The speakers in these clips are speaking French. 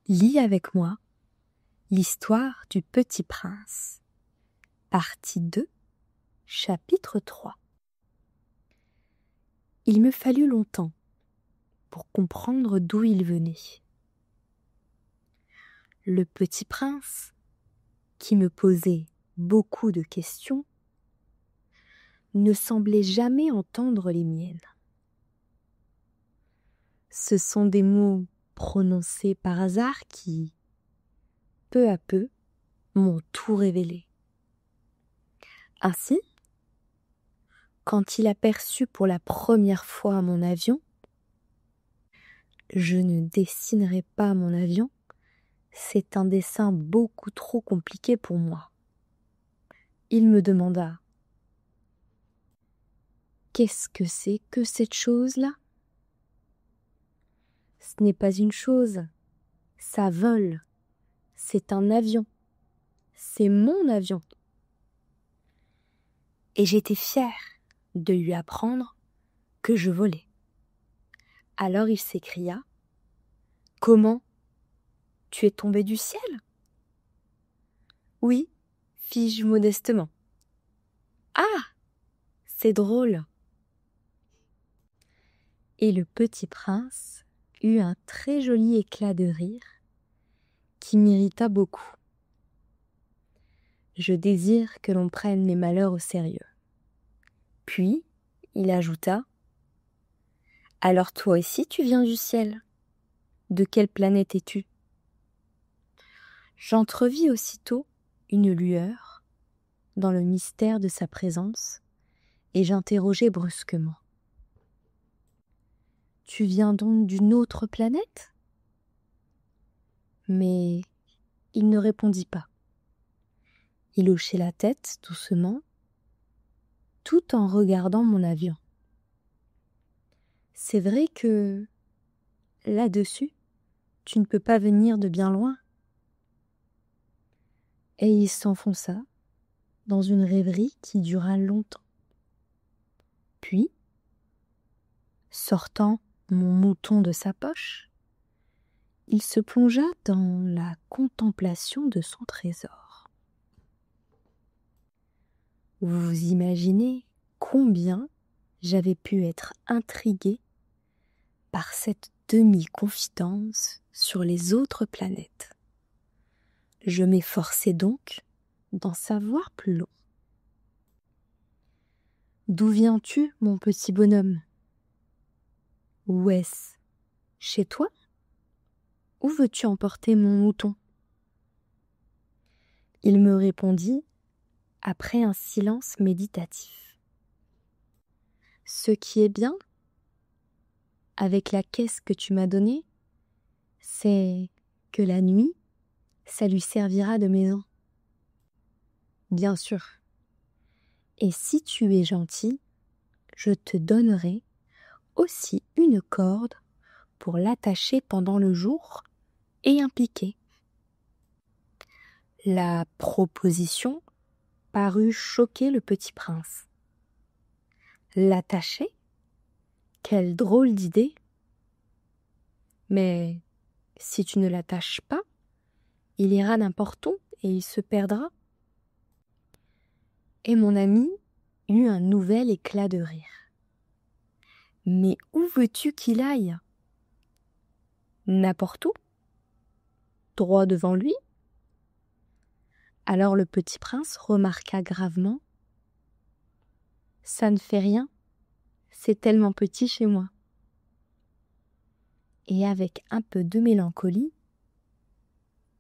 Lis avec moi l'histoire du Petit Prince, partie 2, chapitre 3. Il me fallut longtemps pour comprendre d'où il venait. Le Petit Prince, qui me posait beaucoup de questions, ne semblait jamais entendre les miennes. Ce sont des mots prononcés par hasard qui, peu à peu, m'ont tout révélé. Ainsi, quand il aperçut pour la première fois mon avion, je ne dessinerai pas mon avion, c'est un dessin beaucoup trop compliqué pour moi. Il me demanda: qu'est-ce que c'est que cette chose-là? Ce n'est pas une chose, ça vole, c'est un avion, c'est mon avion. Et j'étais fière de lui apprendre que je volais. Alors il s'écria: comment? Tu es tombé du ciel? Oui, fis-je modestement. Ah! C'est drôle. Et le Petit Prince eut un très joli éclat de rire qui m'irrita beaucoup. Je désire que l'on prenne mes malheurs au sérieux. Puis, il ajouta: alors toi aussi tu viens du ciel. De quelle planète es-tu? J'entrevis aussitôt une lueur dans le mystère de sa présence et j'interrogeai brusquement: tu viens donc d'une autre planète? Mais il ne répondit pas. Il hochait la tête doucement, tout en regardant mon avion. C'est vrai que, là-dessus, tu ne peux pas venir de bien loin. Et il s'enfonça dans une rêverie qui dura longtemps. Puis, sortant mon mouton de sa poche, il se plongea dans la contemplation de son trésor. Vous imaginez combien j'avais pu être intriguée par cette demi-confidence sur les autres planètes. Je m'efforçai donc d'en savoir plus long. D'où viens-tu, mon petit bonhomme? Où est-ce? Chez toi? Où veux-tu emporter mon mouton? Il me répondit après un silence méditatif. Ce qui est bien avec la caisse que tu m'as donnée, c'est que la nuit, ça lui servira de maison. Bien sûr. Et si tu es gentil, je te donnerai aussi une corde pour l'attacher pendant le jour et un piquet. La proposition parut choquer le Petit Prince. L'attacher? Quelle drôle d'idée! Mais si tu ne l'attaches pas, il ira n'importe où et il se perdra. Et mon ami eut un nouvel éclat de rire. Mais où veux-tu qu'il aille? N'importe où? Droit devant lui? Alors le Petit Prince remarqua gravement: ça ne fait rien, c'est tellement petit chez moi. Et avec un peu de mélancolie,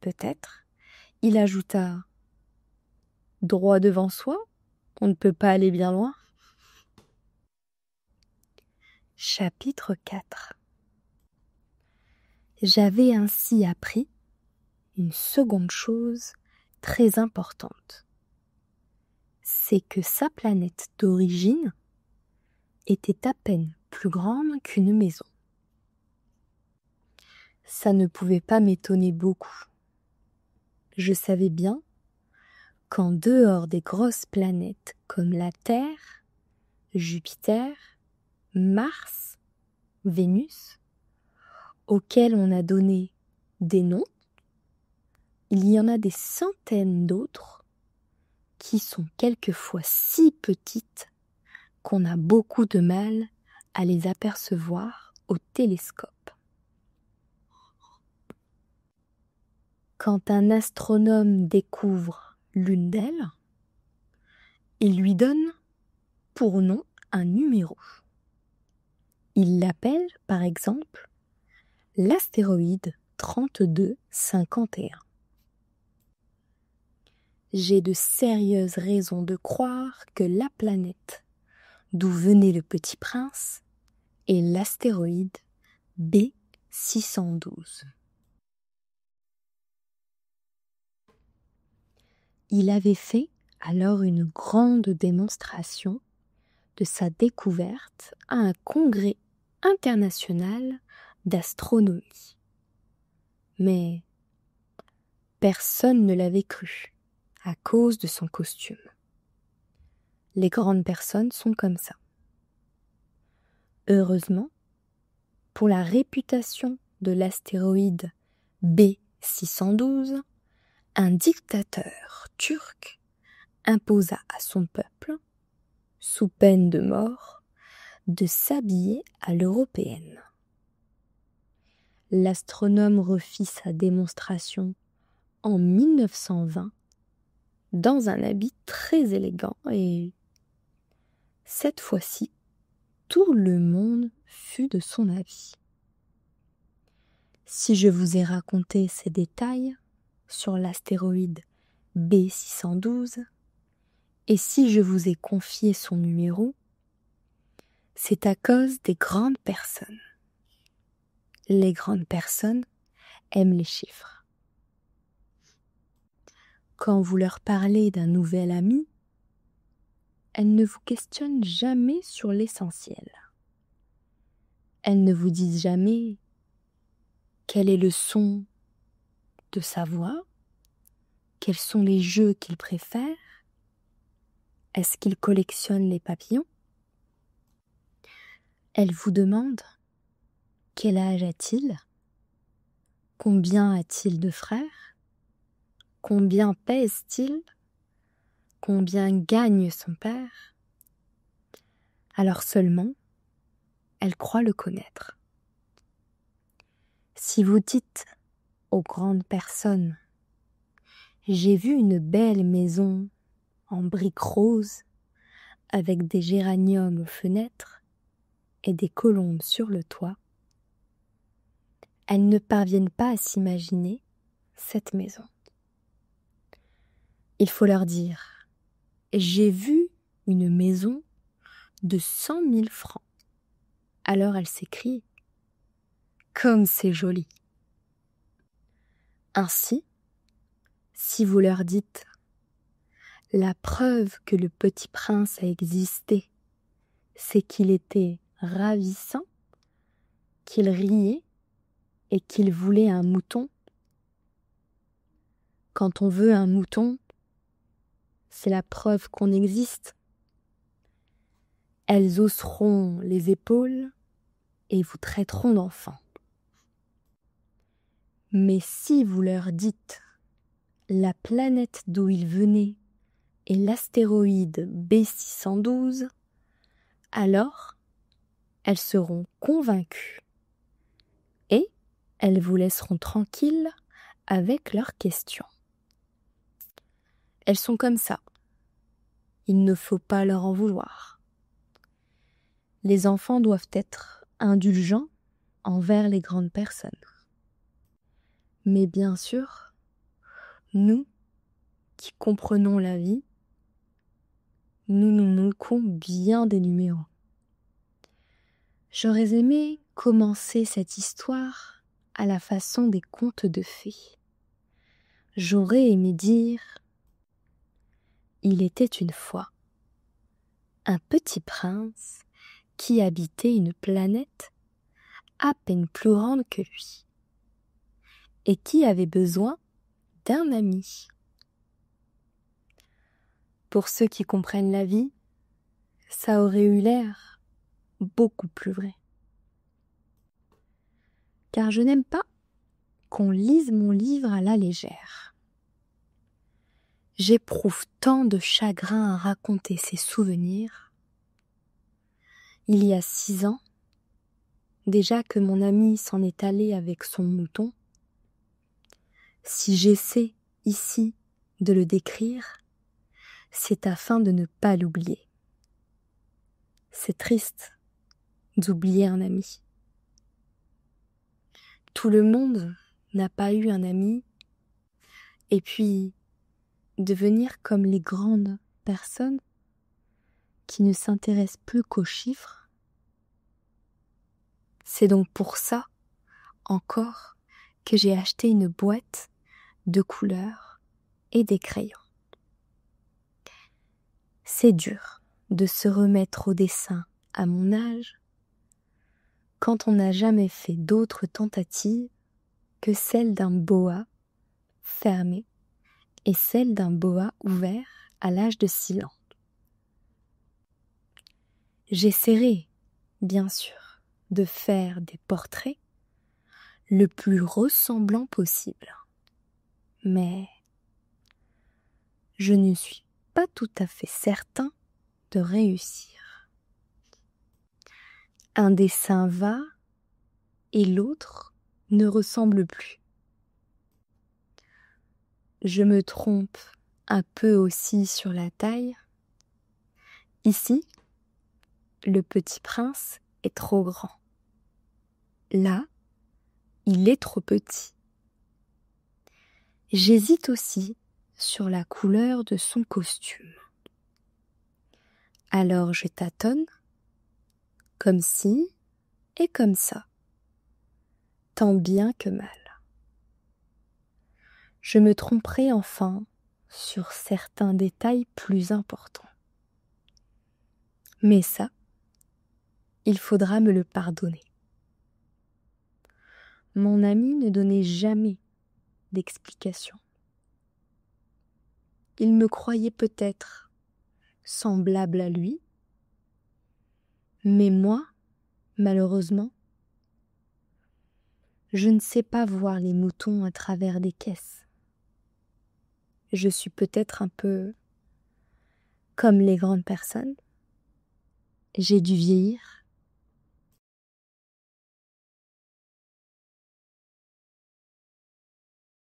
peut-être, il ajouta: droit devant soi, on ne peut pas aller bien loin. Chapitre 4. J'avais ainsi appris une seconde chose très importante. C'est que sa planète d'origine était à peine plus grande qu'une maison. Ça ne pouvait pas m'étonner beaucoup. Je savais bien qu'en dehors des grosses planètes comme la Terre, Jupiter, Mars, Vénus, auxquels on a donné des noms. Il y en a des centaines d'autres qui sont quelquefois si petites qu'on a beaucoup de mal à les apercevoir au télescope. Quand un astronome découvre l'une d'elles, il lui donne pour nom un numéro. Il l'appelle, par exemple, l'astéroïde 3251. J'ai de sérieuses raisons de croire que la planète d'où venait le petit prince est l'astéroïde B612. Il avait fait alors une grande démonstration de sa découverte à un congrès international d'astronomie. Mais personne ne l'avait cru à cause de son costume. Les grandes personnes sont comme ça. Heureusement, pour la réputation de l'astéroïde B612, un dictateur turc imposa à son peuple, sous peine de mort, de s'habiller à l'européenne. L'astronome refit sa démonstration en 1920 dans un habit très élégant et, cette fois-ci, tout le monde fut de son avis. Si je vous ai raconté ces détails sur l'astéroïde B612, et si je vous ai confié son numéro, c'est à cause des grandes personnes. Les grandes personnes aiment les chiffres. Quand vous leur parlez d'un nouvel ami, elles ne vous questionnent jamais sur l'essentiel. Elles ne vous disent jamais quel est le son de sa voix, quels sont les jeux qu'il préfère, est-ce qu'il collectionne les papillons. Elles vous demandent quel âge a-t-il, combien a-t-il de frères, combien pèse-t-il, combien gagne son père. Alors seulement, elles croient le connaître. Si vous dites aux grandes personnes « J'ai vu une belle maison en briques roses avec des géraniums aux fenêtres et des colombes sur le toit », elles ne parviennent pas à s'imaginer cette maison. Il faut leur dire « J'ai vu une maison de 100 000 francs ». Alors elles s'écrient « Comme c'est joli !» Ainsi, si vous leur dites « La preuve que le petit prince a existé, c'est qu'il était ravissant, qu'il riait et qu'il voulait un mouton », quand on veut un mouton, c'est la preuve qu'on existe. Elles hausseront les épaules et vous traiteront d'enfant. Mais si vous leur dites la planète d'où il venait est l'astéroïde B612, alors elles seront convaincues et elles vous laisseront tranquille avec leurs questions. Elles sont comme ça. Il ne faut pas leur en vouloir. Les enfants doivent être indulgents envers les grandes personnes. Mais bien sûr, nous qui comprenons la vie, nous nous moquons bien des numéros. J'aurais aimé commencer cette histoire à la façon des contes de fées. J'aurais aimé dire « Il était une fois un petit prince qui habitait une planète à peine plus grande que lui et qui avait besoin d'un ami. » Pour ceux qui comprennent la vie, ça aurait eu l'air beaucoup plus vrai. Car je n'aime pas qu'on lise mon livre à la légère. J'éprouve tant de chagrin à raconter ces souvenirs. Il y a 6 ans, déjà que mon ami s'en est allé avec son mouton. Si j'essaie ici de le décrire, c'est afin de ne pas l'oublier. C'est triste d'oublier un ami. Tout le monde n'a pas eu un ami, et puis devenir comme les grandes personnes qui ne s'intéressent plus qu'aux chiffres. C'est donc pour ça, encore, que j'ai acheté une boîte de couleurs et des crayons. C'est dur de se remettre au dessin à mon âge quand on n'a jamais fait d'autres tentatives que celle d'un boa fermé et celle d'un boa ouvert à l'âge de 6 ans. J'essaierai, bien sûr, de faire des portraits le plus ressemblant possible. Mais je ne suis pas tout à fait certain de réussir. Un dessin va et l'autre ne ressemble plus. Je me trompe un peu aussi sur la taille. Ici, le petit prince est trop grand. Là, il est trop petit. J'hésite aussi sur la couleur de son costume. Alors je tâtonne, comme ci et comme ça, tant bien que mal. Je me tromperai enfin sur certains détails plus importants. Mais ça, il faudra me le pardonner. Mon ami ne donnait jamais d'explication. Il me croyait peut-être semblable à lui, mais moi, malheureusement, je ne sais pas voir les moutons à travers des caisses. Je suis peut-être un peu comme les grandes personnes. J'ai dû vieillir